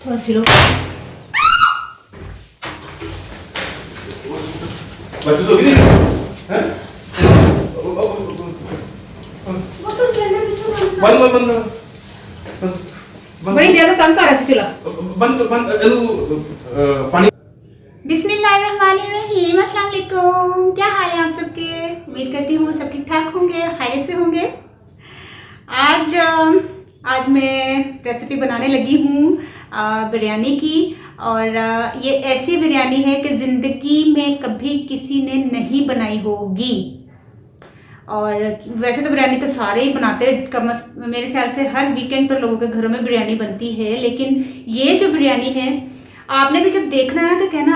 थोड़ा सी लो। बच्चे तो गिरे हैं? वो तो सिलेंडर पीछे बंद बंद बंद बड़ी ज्यादा तंग कर रहा है चूल्हा। बंद बंद पानी। बिस्मिल्लाहिर्रहमानिर्रहीम, अस्सलाम वालेकुम। क्या हाल है आप सबके? उम्मीद करती हूँ सब ठीक ठाक होंगे, खैरियत से होंगे। आज मैं रेसिपी बनाने लगी हूँ बिरयानी की। और ये ऐसी बिरयानी है कि ज़िंदगी में कभी किसी ने नहीं बनाई होगी। और वैसे तो बिरयानी तो सारे ही बनाते हैं, मेरे ख्याल से हर वीकेंड पर लोगों के घरों में बिरयानी बनती है। लेकिन ये जो बिरयानी है, आपने भी जब देखना है तो कहना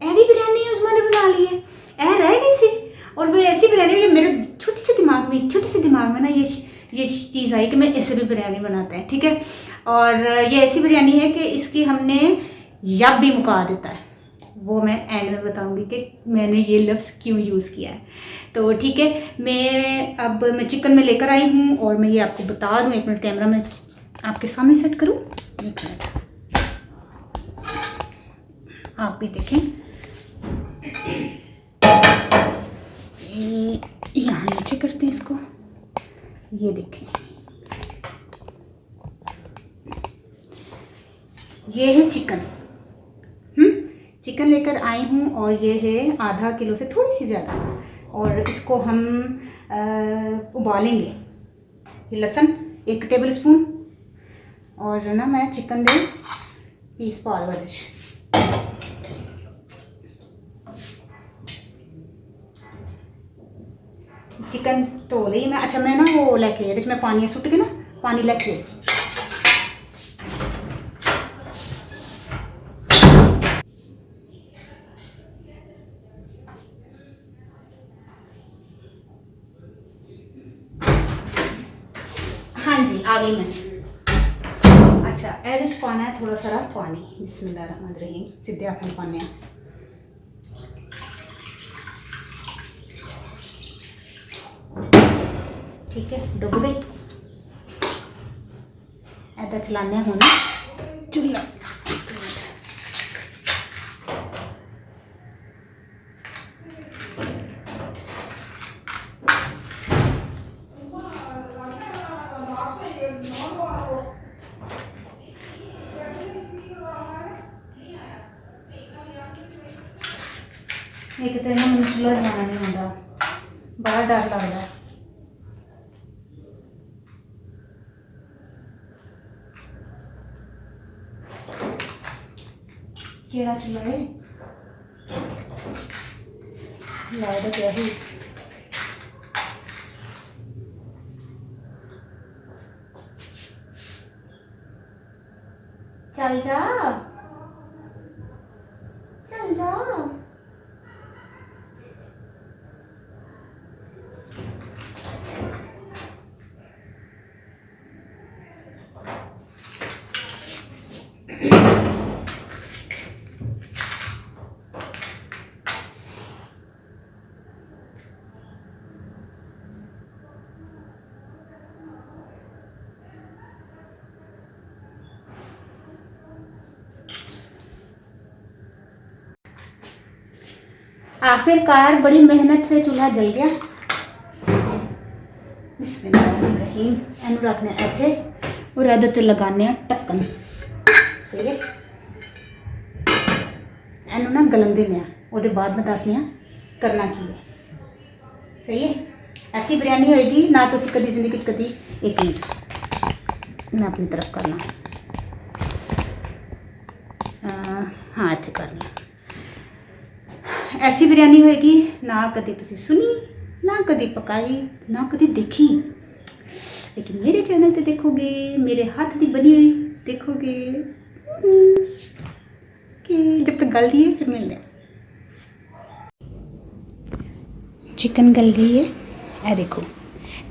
ऐ भी बिरयानी है उस्मान ने बना ली है, ऐ रह गई सी। और वो ऐसी बिरयानी, ये मेरे छोटे से दिमाग में ना ये चीज़ आई कि मैं ऐसे भी बिरयानी बनाते हैं, ठीक है। और ये ऐसी बिरयानी है कि इसकी हमने यब भी मुका देता है। वो मैं एंड में बताऊंगी कि मैंने ये लफ्ज़ क्यों यूज़ किया है। तो ठीक है, मैं चिकन में लेकर आई हूँ और मैं ये आपको बता दूँ। 1 मिनट, कैमरा में आपके सामने सेट करूँ, 1 मिनट, आप भी देखें। यहाँ नीचे करते हैं इसको, ये देखें, ये है चिकन। चिकन लेकर आई हूँ और ये है आधा किलो से थोड़ी सी ज़्यादा। और इसको हम उबालेंगे। ये लहसुन 1 टेबल स्पून, और ना मैं चिकन दे पीस पा वाले चिकन धो ली मैं। अच्छा, मैं ना वो लेके इसमें पानी सुट के ना पानी लेके हाँ जी, आ गई मैं। अच्छा, ऐसे पाना है थोड़ा सारा पानी। बिस्मिल्लाहिर्रहमानिर्रहीम, सीधे हाथ में पाने हैं। ठीक है, डुब गई। ऐसा चलाने होना चूल्हा। एक तो ना मैं चूल्हा जलाना नहीं आता, बड़ा डर लगता है। केड़ा चूल्हा है लाया क्या है। चल जा, चल जा। आखिरकार बड़ी मेहनत से चूल्हा जल गया। बिस्मिल्लाहिर्रहमानिर्रहीम, एनू रखने इत्थे और ਇਹਦੇ ਤੇ लगाने ढक्कन। सही है, एनू ना गलन देने ਉਹਦੇ बाद मैं दसनी करना की है। सही है, ऐसी बिरयानी होएगी ना तो कभी जिंदगी कभी। 1 मिनट मैं अपनी तरफ करना, हाँ इत्थे करनी। ऐसी बिरयानी होएगी ना कभी तुसी सुनी, ना कभी पकाई, ना कभी देखी। लेकिन मेरे चैनल पे देखोगे, मेरे हाथ की बनी हुई देखोगे कि जब तक गल दी है फिर मिलने। चिकन गल गई है, ए देखो।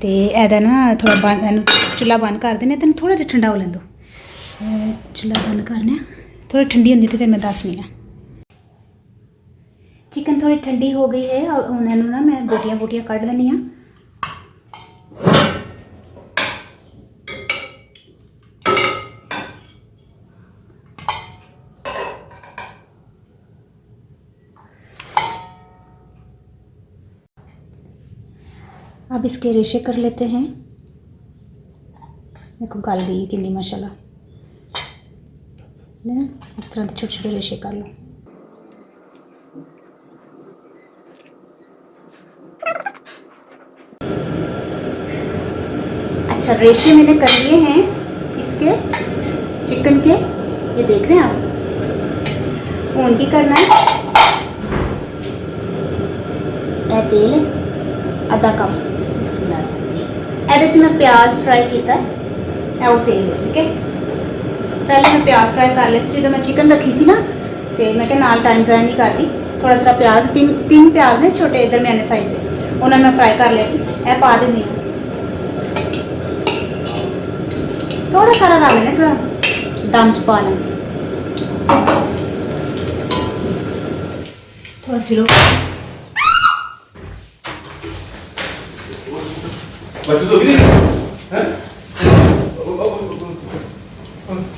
तो ऐदा ना थोड़ा बंद, चूल्हा बंद कर देने, तेन थोड़ा जिहा ठंडा हो लें दो। चूल्हा बंद करने, थोड़ी ठंडी होंदी तो फिर मैं दसनी है। चिकन थोड़ी ठंडी हो गई है और उन्होंने ना मैं बोटियां कट देनी हाँ। अब इसके रेशे कर लेते हैं। देखो गल गई कितनी माशाल्लाह। इस तरह के छोटे छोटे रेशे कर लो। अच्छा रेशे मैंने कर लिए हैं इसके चिकन के, ये देख रहे हैं आप। हूँ की करना है, यह तेल है आधा कप, मैं प्याज फ्राई किया है, वो तेल है ठीक है। पहले मैं प्याज फ्राई कर लिया जो मैं चिकन रखी सी ना, तो मैं क्या नाल टाइम ज़ाया नहीं करती। थोड़ा सा प्याज तीन प्याज ने छोटे दरमियाने साइज के, उन्हें मैं फ्राई कर लिया। यह पा देनी थोड़ा सारा डाल लेना, थोड़ा दम च पा लेंगे थोड़ा सी। बच्चे तो गिरे हैं?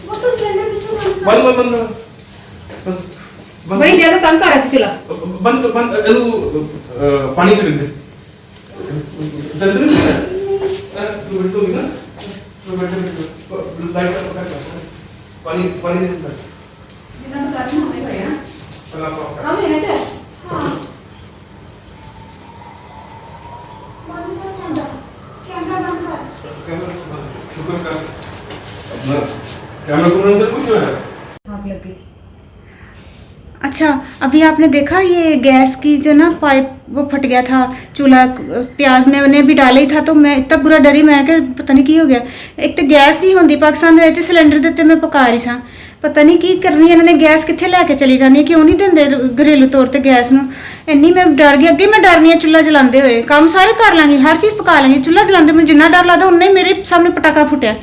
वो तो सिलेंडर पीछे बंद बंद बंद बड़ी देर में काम कर रहा है चूल्हा। बंद बंद एलू पानी छिड़क दे। जल्दी नहीं है? तू बैठ तो ना? तू बैठ लाइट का पकड़ पानी पानी दे। जितना तो काटना होने का है ना। हाँ मिनट है। हाँ। कैमरा को अंदर कुछ है? आग लग गई। अच्छा अभी आपने देखा ये गैस की जो ना पाइप वो फट गया था चूल्हा। प्याज मैंने भी डाला ही था तो मैं इतना बुरा डरी, मैं क्या पता नहीं की हो गया। एक तो गैस नहीं होती पाकिस्तान में, सिलेंडर के उत्ते मैं पका रही सा, पता नहीं की करनी इन्होंने गैस कितने लैके चली जानी, क्यों नहीं देंगे घरेलू तौर पर गैस ਨੂੰ। ਇੰਨੀ मैं डर गई। अगे मैं डरनी है चूल्हा जलाते हुए, काम सारे कर लाँगी, हर चीज़ पका लाँगी। चूल्हा जलाते मैं जिन्ना डर लगता उन्ना ही मेरे सामने पटाखा फुटिया।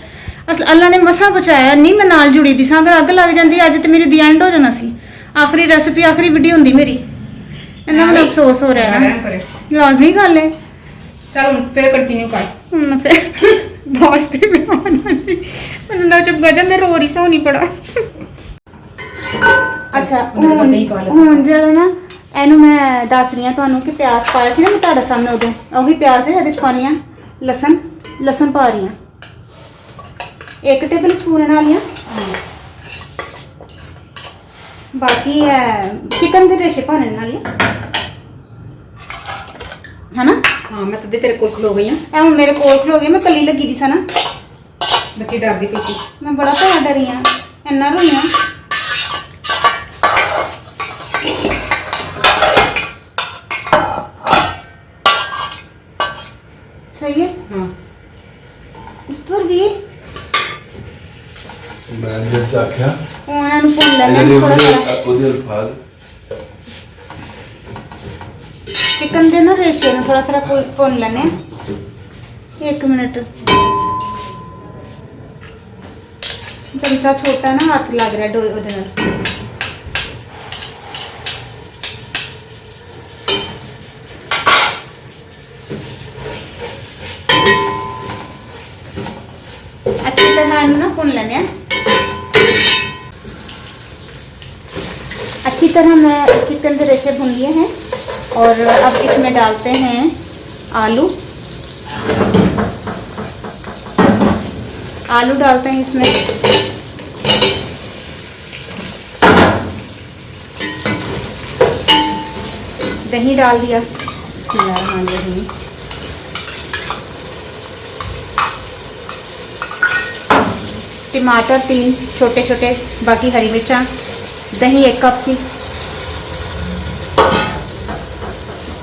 अल्लाह ने मसा बचाया, नहीं मैं नाल जुड़ी दी सां, अगर अग लग जाती अज तो मेरी दी एंड हो जाना सी। आखिरी रेसिपी आखिरी वीडियो होंगी मेरी। इन्ना मैंने अफसोस हो रहा है ना, लाजमी गल है। चल फिर कंटिन्यू कर। फिर बॉस भी मैंने चुप कर जाते, रो रही सा नहीं पड़ा। अच्छा हूँ जो ना एनू मैं दस रही हूँ तुहानू कि प्याज पाया सी ना मैं तुहाडे सामने उदों, उही प्याज है ये पानी आ लसन पा रही हूँ 1 टेबल स्पून नालियाँ। बाकी चिकन के रेशे पाने नालियाँ है ना। हाँ मैं तदे तेरे कोल खलो गई हूँ। हूँ मेरे कोल खलो गई, मैं कली लगी दी सा ना, बच्ची डरदी पई सी। मैं बड़ा भैया डरी हाँ, इन्ना रोई हाँ। सही है। हाँ इधर भी मैं जब आख्या उन्होंने भुन लेना थोड़ा थोड़ा चिकन के ना रेशे में थोड़ा सा भुन लेने 1 मिनट। चमचा छोटा ना हाथ लग रहा डो ਉਹਦੇ ਨਾਲ। अच्छी तरह ना भुन लेने। अच्छी तरह मैं चिकन के रेशे भून लिए हैं और अब इसमें डालते हैं आलू डालते हैं इसमें। दही डाल दिया, बिस्मिल्लाहिर्रहमानिर्रहीम। टमाटर 3 छोटे छोटे, बाकी हरी मिर्चा, दही 1 कप सी,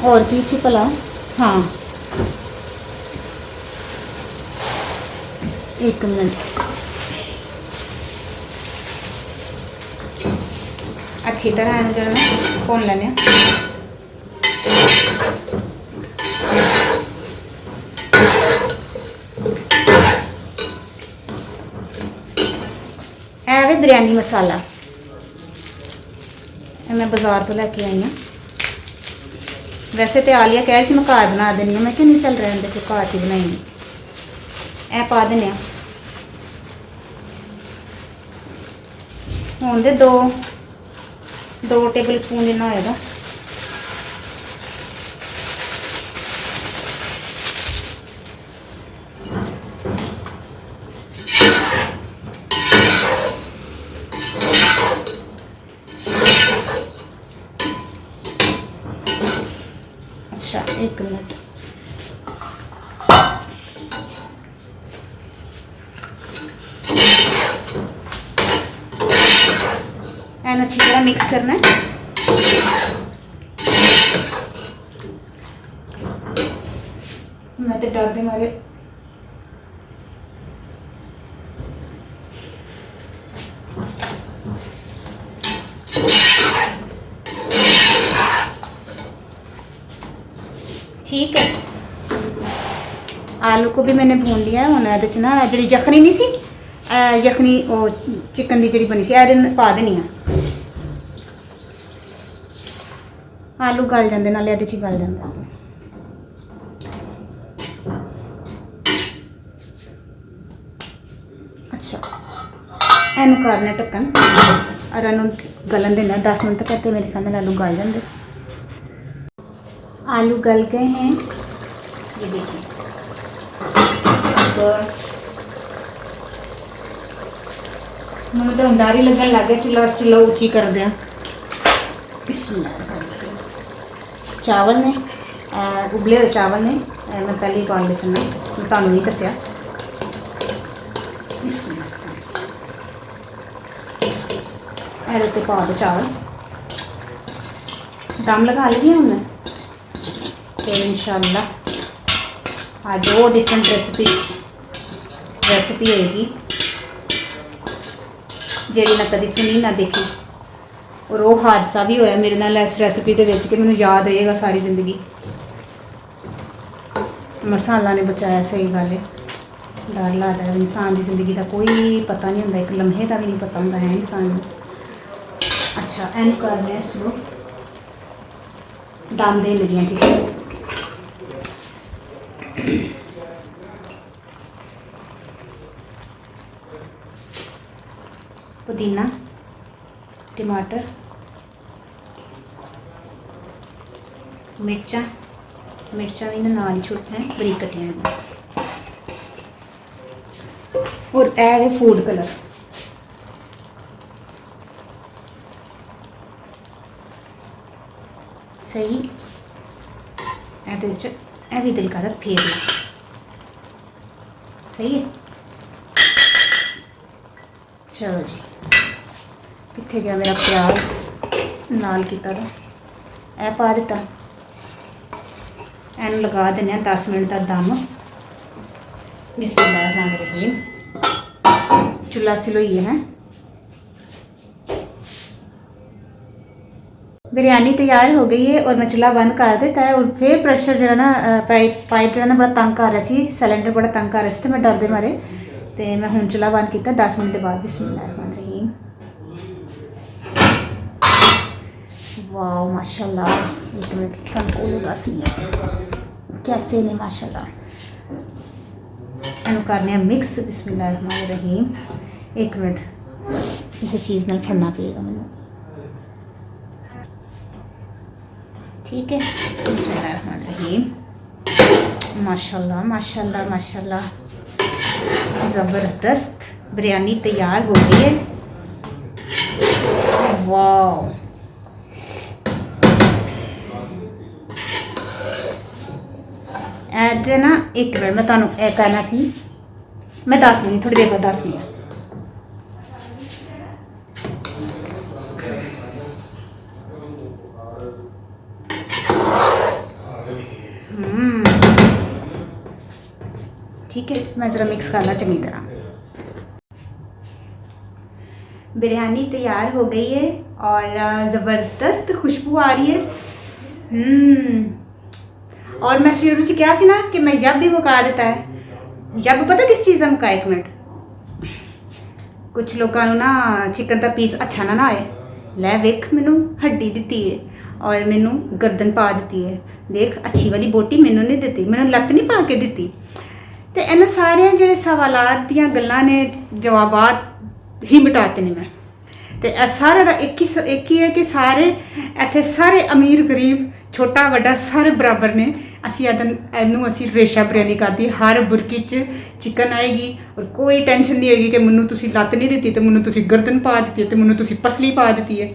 और भी सी भला। हाँ 1 मिनट। अच्छी तरह जो है भून लेने। है बिरयानी मसाला, मैं बाजार तो लैके आई हूँ। वैसे तो आलिया कह रही मैं घर बना देनी हूँ, मैं क्या नहीं चल रहा है देखो घर ही बनाई। ए पा देने हूँ दे 2 टेबल स्पून जिन्ना होएगा। एक मिनट एंड अच्छी तरह मिक्स करना है। मैं तो डर दे मारे ठीक है। आलू को भी मैंने भून लिया है। हुण ਇਹਦੇ ਚ ना जी यखनी नहीं सी यखनी वो चिकन की जी बनी सी पा देनी है। आलू गल जाते नाले ਇਹਦੇ ਚ गल जाता। अच्छा एनू करने ढक्कन और एनू गलन देना 10 मिनट तक तो मेरे ख्याल आलू गल जाते। आलू गल गए हैं ये देखिए। मैं तो अंदारी लगन लग गया चूल्हा उची कर दिया। चावल ने उबले हुए चावल ने मैं पहले ही कॉल लिसन मैं तुहानू नहीं दसिया। ये पा दो चावल दम लगा लगी हूँ मैं। फिर इंशाल्लाह आज वो डिफरेंट रेसिपी होएगी ਜਿਹੜੀ मैं कभी सुनी ना देखी। और वो हादसा भी होया मेरे नाल इस रेसिपी के विच कि मैनूं याद रहेगा सारी जिंदगी। मसां अल्लाह ने बचाया, सही गल है। डर लगदा है इंसान की जिंदगी का कोई पता नहीं होंदा, एक लम्हे का भी नहीं पता होंदा है इंसान नूं। अच्छा एन करने स्लो दम देन लगी हैं, ठीक है। पुदीना, टमाटर, मिर्चा भी ना नाल ही छुट है बरीक कटिया हैं। और ए है फूड कलर। सही ए भी दिल का फेर ला सही है। चलो जी कितने गया मेरा प्याज नाल किता दा ए पा दिता। एन लगा देने 10 मिनट का दम। बिस्मिल्लाहिर्रहमानिर्रहीम। चूल्हा सिलोइए है। बिरयानी तैयार हो गई है और मैं चूल्हा बंद कर दिता है। और फिर प्रेशर जो ना पाइप जो ना बड़ा तंग कर रहा सी, सिलेंडर बड़ा तंग कर रहा सी, तो मैं डरदे मारे तो मैं हुण चूल्हा बंद किया 10 मिनट के बाद। बिस्मिल्लाहिर्रहमानिर्रहीम। वाह माशाल्लाह। एक मिनट तुहानूं दसनी है कैसे ने माशाल्लाह। इन्हूं करने मिक्स। बिस्मिल्लाहिर्रहमानिर्रहीम। एक मिनट किसी चीज़ नाल फड़ना पड़ेगा मैनूं, ठीक है। बिस्मिल्लाहिर्रहमानिर्रहीम। माशाल्लाह माशाल्लाह माशाल्लाह ज़बरदस्त बिरयानी तैयार हो गई है। वाह ऐसे ना एक मिनट मैं तुहानूं ए करना सी, मैं दस नहीं थोड़ी देर बाद दसनी है। ठीक है मैं ज़रा मिक्स करना चंगी तरह। बिरयानी तैयार हो गई है और ज़बरदस्त खुशबू आ रही है। और मैं शुरू से क्या सी ना कि मैं जब भी मुका देता है। जब पता किस चीज़ का मुका, एक मिनट कुछ लोगों ना चिकन का पीस अच्छा ना आए, लै वेख मैनू हड्डी दी है और मैनू गर्दन पा दी है, देख अच्छी वाली बोटी मैनू नहीं दी, मैनू लत्त नहीं पा के दी। तो इन्होंने सारे जोड़े सवालात दियाँ गल्लां ने जवाबात ही मिटाते ने मैं। तो सारे का एक ही है कि सारे इत्थे सारे अमीर गरीब छोटा वड्डा सारे बराबर ने। असी इनू असी रेशा बिरयानी कर दी। हर बुरकी च चिकन आएगी और कोई टेंशन नहीं होगी कि मैनू तुसी लत्त नहीं दी तो मैनू तुसी गर्दन पा दी है तो मैनू तुसी पसली पा दी है।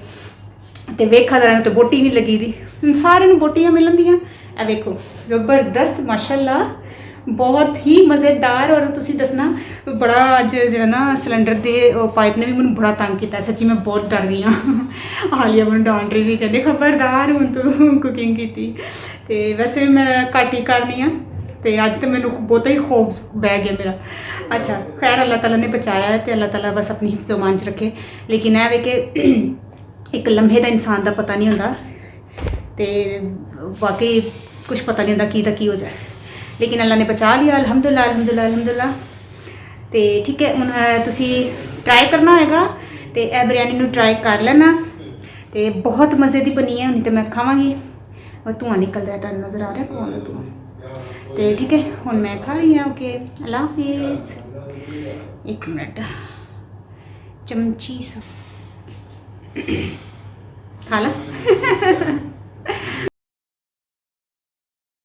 ਤੇ ਵੇਖਾ ਜਰਾ ਤੇ ਬੋਟੀ ਨਹੀਂ ਲੱਗੀ ਦੀ ਸਾਰਿਆਂ ਨੂੰ ਬੋਟੀਆਂ ਮਿਲਣ ਦੀਆਂ ਇਹ ਵੇਖੋ ਜ਼ਬਰਦਸਤ ਮਾਸ਼ਾਅੱਲਾ ਬਹੁਤ ਹੀ ਮਜ਼ੇਦਾਰ ਔਰ ਤੁਸੀਂ ਦੱਸਣਾ ਬੜਾ ਅੱਜ ਜਿਹੜਾ ਨਾ ਸਿਲੰਡਰ ਦੇ ਪਾਈਪ ਨੇ ਵੀ ਮੈਨੂੰ ਬੜਾ ਤੰਗ ਕੀਤਾ ਸੱਚੀ ਮੈਂ ਬਹੁਤ ਡਰ ਗਈ ਹਾਂ ਹਾਲੀਆ ਮੈਨੂੰ ਡਾਂਟ ਰਹੀ ਸੀ ਕਹਿੰਦੇ ਖਬਰਦਾਰ ਹੁਣ ਤੂੰ ਕੁਕਿੰਗ ਕੀਤੀ ਤੇ ਵੈਸੇ ਵੀ ਮੈਂ ਘੱਟ ਹੀ ਕਰਨੀ ਆ ਤੇ ਅੱਜ ਤਾਂ ਮੈਨੂੰ ਬਹੁਤਾ ਹੀ ਖੌਫ ਬਹਿ ਗਿਆ ਮੇਰਾ ਅੱਛਾ ਖੈਰ ਅੱਲਾਹ ਤਾਲਾ ਨੇ ਬਚਾਇਆ ਤੇ ਅੱਲਾਹ ਤਾਲਾ ਬਸ ਆਪਣੀ ਹਿਫਜ਼ ਅਮਾਨ 'ਚ ਰੱਖੇ ਲੇਕਿਨ ਇਹ ਵੇ ਕਿ ਇੱਕ ਲम्हे ਦਾ ਇਨਸਾਨ ਦਾ ਪਤਾ ਨਹੀਂ ਹੁੰਦਾ ਤੇ ਵਾਕਈ ਕੁਝ ਪਤਾ ਨਹੀਂ ਹੁੰਦਾ ਕੀ ਤਾਂ ਕੀ ਹੋ ਜਾਏ लेकिन अल्लाह ने बचा लिया अल्हम्दुलिल्लाह अल्हम्दुलिल्लाह अल्हम्दुलिल्लाह तो ठीक है हुण तुसी ट्राई करना होएगा तो यह बिरयानी नूं ट्राई कर लेना तो बहुत मज़े की बनी है हुण तो मैं खावांगी और धुआं निकल रहा है तुहानूं नज़र आ रहा है कौन है धुआं तो ठीक है हुण मैं खा रही हूँ ओके अल्लाह हाफिज़ एक मिनट चमची सा खा ला